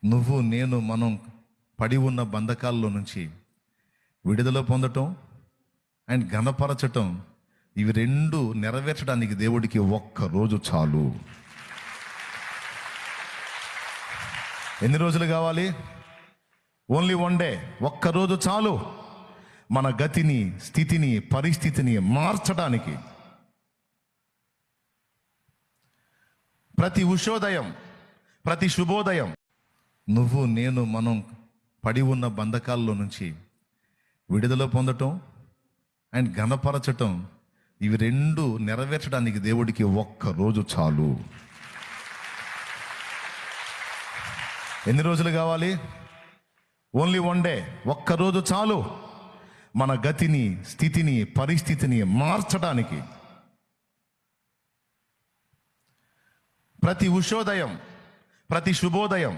నువ్వు నేను మనం పడి ఉన్న బంధకాల్లో నుంచి విడుదల పొందటం అండ్ ఘనపరచటం, ఇవి రెండు నెరవేర్చడానికి దేవుడికి ఒక్క రోజు చాలు. ఎన్ని రోజులు కావాలి? Only one day. ఒక్కరోజు చాలు మన గతిని, స్థితిని, పరిస్థితిని మార్చడానికి. ప్రతి ఉషోదయం, ప్రతి శుభోదయం నువ్వు నేను మనం పడి ఉన్న బంధకాల్లో నుంచి విడుదల పొందటం అండ్ ఘనపరచటం, ఇవి రెండు నెరవేర్చడానికి దేవుడికి ఒక్క రోజు చాలు. ఎన్ని రోజులు కావాలి? Only one day. ఒక్కరోజు చాలు మన గతిని, స్థితిని, పరిస్థితిని మార్చడానికి. ప్రతి ఉషోదయం, ప్రతి శుభోదయం